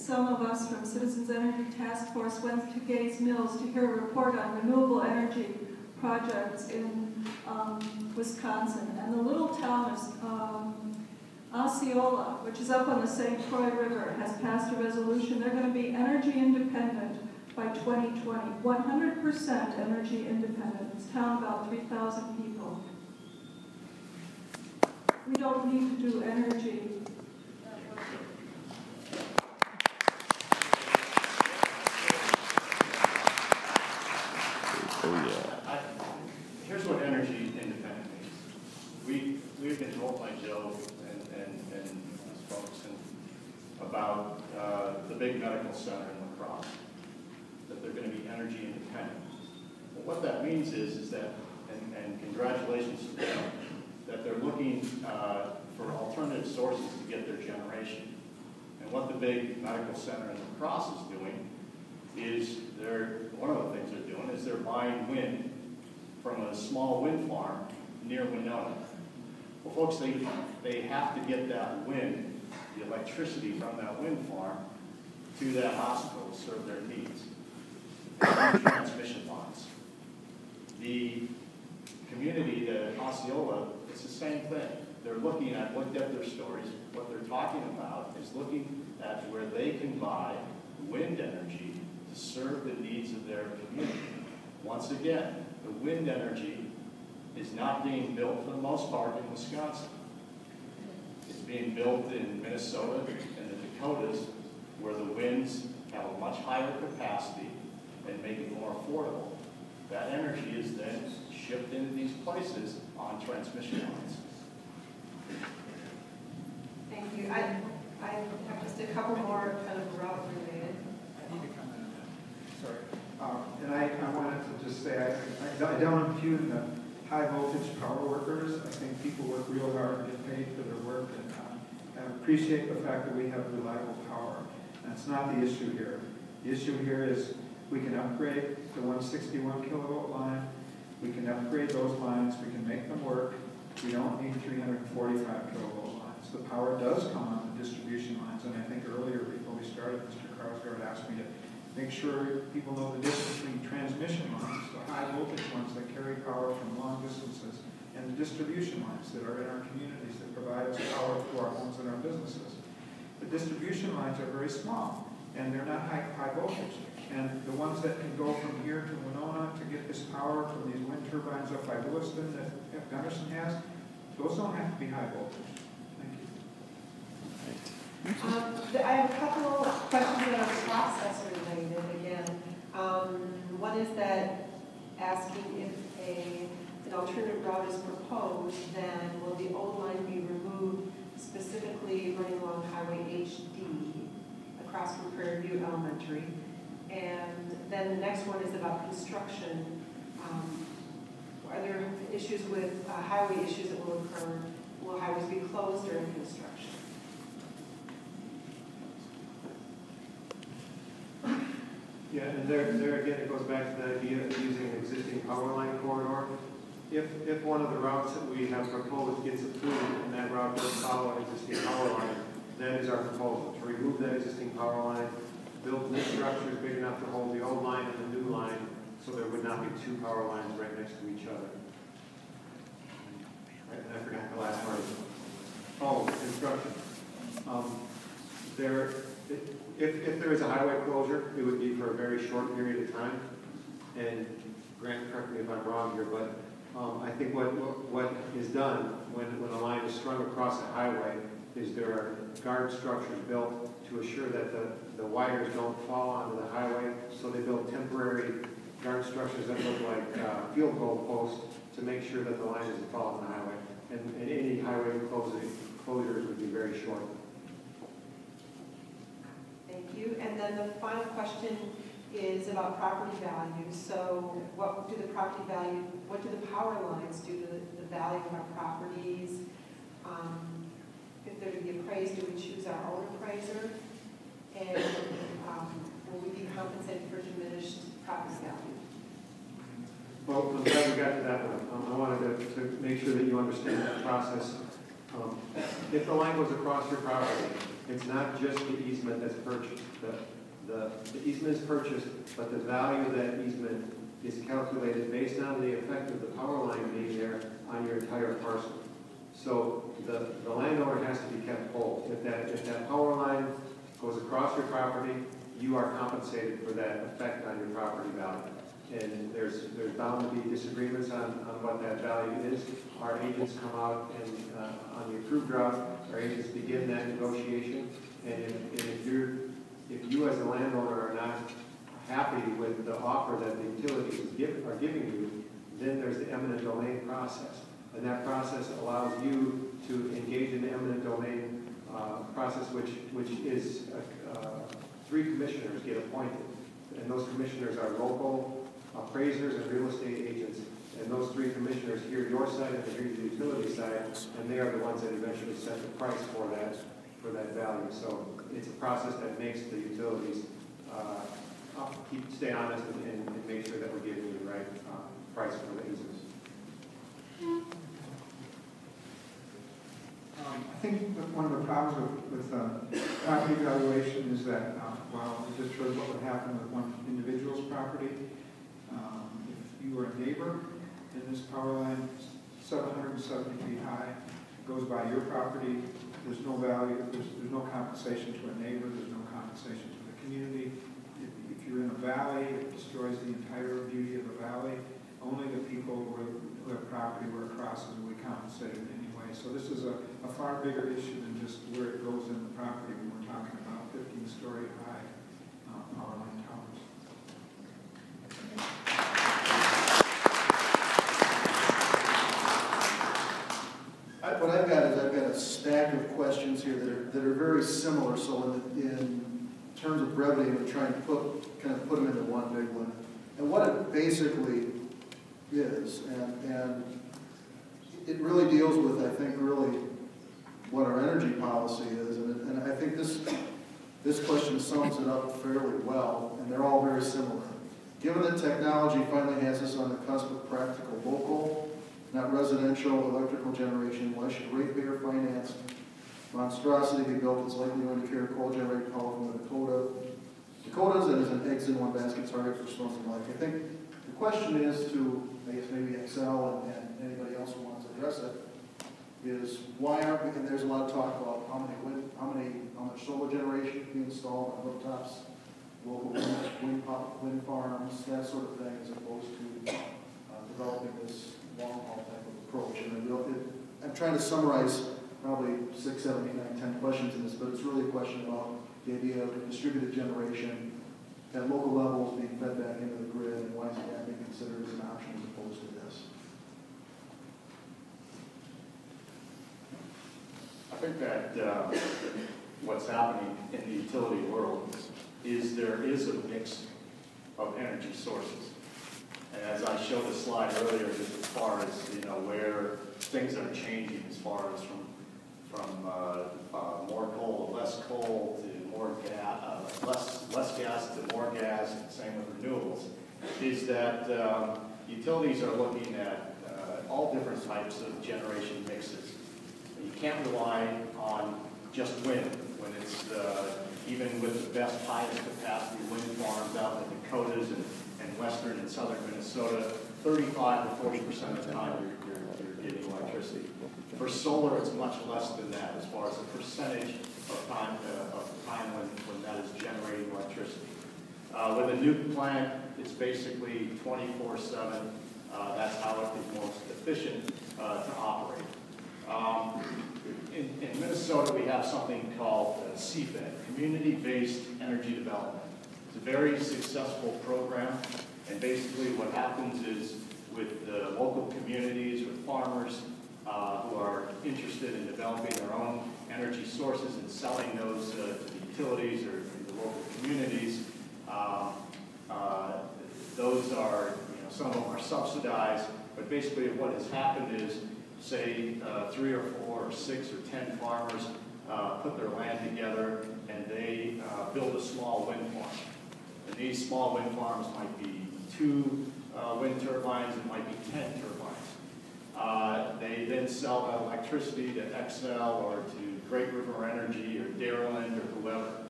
some of us from Citizens Energy Task Force went to Gates Mills to hear a report on renewable energy projects in Wisconsin. And the little town of Osceola, which is up on the St. Croix River, has passed a resolution. They're going to be energy independent by 2020. 100% energy independent. It's a town of about 3,000 people. We don't need to do energy. Here's what energy independent means. We've been told by Joe and his folks about the big medical center in La Crosse, that they're going to be energy independent. But what that means is that, and congratulations to them, that they're looking for alternative sources to get their generation. And what the big medical center in La Crosse is doing is one of the things they're doing is they're buying wind from a small wind farm near Winona. Well, folks, they have to get that wind, the electricity from that wind farm, to that hospital to serve their needs. Transmission lines. The community, the Osceola, it's the same thing. They're looking at, looked at their stories, what they're talking about is looking at where they can buy wind energy to serve the needs of their community. Once again, the wind energy is not being built for the most part in Wisconsin. It's being built in Minnesota and the Dakotas, where the winds have a much higher capacity and make it more affordable. That energy is then shipped into these places on transmission lines. Thank you. I have just a couple more kind of route related. I need to comment on that. Sorry. And I wanted to just say, I don't impugn the high voltage power workers. I think people work real hard and get paid for their work, and I appreciate the fact that we have reliable power. That's not the issue here. The issue here is we can upgrade the 161 kilovolt line. We can upgrade those lines. We can make them work. We don't need 345 kilovolt lines. The power does come on the distribution lines, and I think earlier before we started, Mr. Carsgaard asked me to make sure people know the difference between transmission lines, the high voltage ones that carry power from long distances, and the distribution lines that are in our communities that provide us power to our homes and our businesses. The distribution lines are very small, and they're not high voltage. And the ones that can go from here to Winona to get this power from these wind turbines up by Lewiston that Gunderson has, those don't have to be high voltage. Thank you. I have a couple of questions that are process related again. One is that asking if an alternative route is proposed, then will the old line be removed, specifically running along Highway HD across from Prairie View Elementary? And then the next one is about construction. Are there issues with highway issues that will occur? Will highways be closed during construction? Yeah, and there again, it goes back to the idea of using an existing power line corridor. If one of the routes that we have proposed gets approved and that route does follow an existing power line, that is our proposal, to remove that existing power line, build new structures big enough to hold the old line and the new line, so there would not be two power lines right next to each other. Right, and I forgot the last part. Oh, construction. If there is a highway closure, it would be for a very short period of time. And Grant, correct me if I'm wrong here, but I think what is done when a line is strung across a highway is there are guard structures built to assure that the wires don't fall onto the highway. So they build temporary guard structures that look like field goal posts to make sure that the line doesn't fall on the highway. And any highway closures would be very short. Thank you. And then the final question is about property values. So what do the power lines do to the value of our properties? If they're to be appraised, do we choose our own appraiser? And will we be compensated for diminished property value? Well, I'm glad we got to that one. I wanted to make sure that you understand that process. If the line goes across your property It's not just the easement that's purchased. The easement is purchased, but the value of that easement is calculated based on the effect of the power line being there on your entire parcel. So the landowner has to be kept whole. If that power line goes across your property, you are compensated for that effect on your property value. And there's bound to be disagreements on what that value is. Our agents come out and on the approved route, our agents begin that negotiation. And if you as a landowner are not happy with the offer that the utilities are giving you, then there's the eminent domain process. And that process allows you to engage in the eminent domain process, which is 3 commissioners get appointed. And those commissioners are local appraisers and real estate agents. And those 3 commissioners hear your side and hear the utility side, and they are the ones that eventually set the price for that value. So it's a process that makes the utilities stay honest and make sure that we're giving you the right price for the users. I think that one of the problems with property valuation is that, well, we just heard what would happen with one individual's property. If you were a neighbor and this power line, 770 feet high, goes by your property, there's no value, there's no compensation to a neighbor, there's no compensation to the community. If you're in a valley, it destroys the entire beauty of the valley. Only the people who have property where it crosses will be compensated anyway. So this is a far bigger issue than just where it goes in the property when we're talking about 15-story high power line towers. What I've got a stack of questions here that are very similar. So in terms of brevity, I'm trying to put them into one big one. And what it basically is, and it really deals with, I think, really what our energy policy is, and I think this question sums it up fairly well, and they're all very similar. Given that technology finally has us on the cusp of practical local, not residential electrical generation, why should ratepayer financed monstrosity be built that's likely going to carry coal-generated power from the Dakotas and is an eggs in one basket target for storms and like? I think the question is to, I guess maybe Excel and anybody else who wants to address it, is why aren't we, and there's a lot of talk about how much solar generation can be installed on rooftops, local wind farms, that sort of thing, as opposed to developing this long-haul type of approach. And I'm trying to summarize probably 6, 7, 8, 9, 10 questions in this, but it's really a question about the idea of distributed generation at local levels being fed back into the grid, and why is that being considered as an option as opposed to this? I think that what's happening in the utility world is there is a mix of energy sources. And as I showed a slide earlier, just as far as where things are changing, as far as from more coal to less coal to more gas, less gas to more gas, and same with renewables, is that utilities are looking at all different types of generation mixes. You can't rely on just wind when it's even with the best, highest capacity wind farms out in the Dakotas and western and southern Minnesota, 35 to 40% of the time you're getting electricity. For solar, it's much less than that as far as the percentage of time when that is generating electricity. With a nuke plant, it's basically 24/7. That's how it is most efficient to operate. In Minnesota, we have something called CBED, Community-Based Energy Development. It's a very successful program, and basically what happens is with the local communities, with farmers who are interested in developing their own energy sources and selling those to the utilities or the local communities, those are, some of them are subsidized, but basically what has happened is, say 3 or 4 or 6 or 10 farmers put their land together and they build a small wind farm. And these small wind farms might be 2 wind turbines, it might be 10 turbines. They then sell that electricity to Xcel or to Great River Energy or Dairyland or whoever.